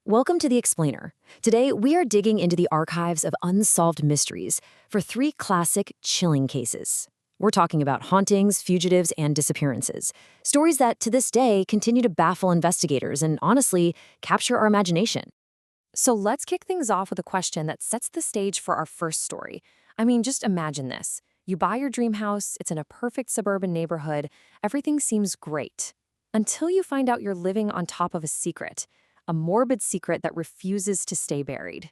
Welcome to The Explainer. Today, we are digging into the archives of unsolved mysteries for three classic, chilling cases. We're talking about hauntings, fugitives, and disappearances. Stories that, to this day, continue to baffle investigators and, honestly, capture our imagination. So let's kick things off with a question that sets the stage for our first story. I mean, just imagine this. You buy your dream house, it's in a perfect suburban neighborhood, everything seems great. Until you find out you're living on top of a secret, a morbid secret that refuses to stay buried.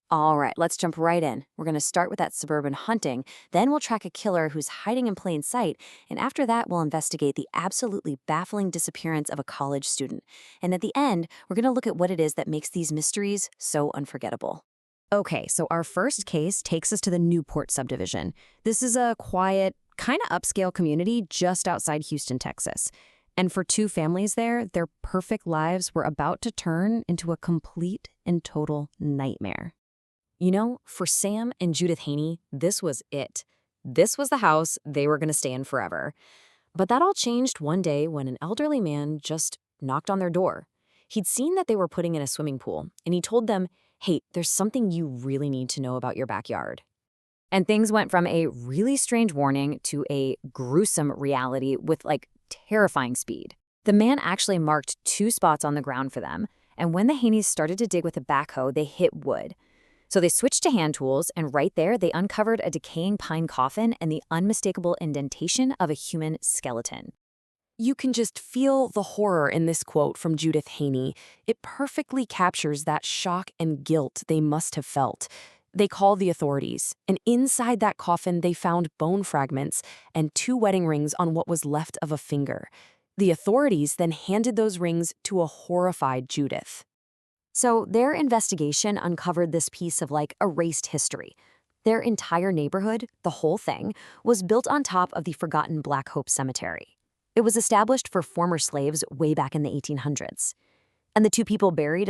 All right, let's jump right in. We're going to start with that suburban hunting, then we'll track a killer who's hiding in plain sight, and after that, we'll investigate the absolutely baffling disappearance of a college student. And at the end, we're going to look at what it is that makes these mysteries so unforgettable. Okay, so our first case takes us to the Newport subdivision. This is a quiet, kind of upscale community just outside Houston, Texas. And for two families there, their perfect lives were about to turn into a complete and total nightmare. You know, for Sam and Judith Haney, this was it. This was the house they were going to stay in forever. But that all changed one day when an elderly man just knocked on their door. He'd seen that they were putting in a swimming pool, and he told them, "Hey, there's something you really need to know about your backyard." And things went from a really strange warning to a gruesome reality with, terrifying speed. The man actually marked two spots on the ground for them, and when the Haneys started to dig with a backhoe, they hit wood. So they switched to hand tools, and right there, they uncovered a decaying pine coffin and the unmistakable indentation of a human skeleton. You can just feel the horror in this quote from Judith Haney. It perfectly captures that shock and guilt they must have felt. They called the authorities, and inside that coffin, they found bone fragments and two wedding rings on what was left of a finger. The authorities then handed those rings to a horrified Judith. So their investigation uncovered this piece of erased history. Their entire neighborhood, the whole thing, was built on top of the forgotten Black Hope Cemetery. It was established for former slaves way back in the 1800s. And the two people buried in their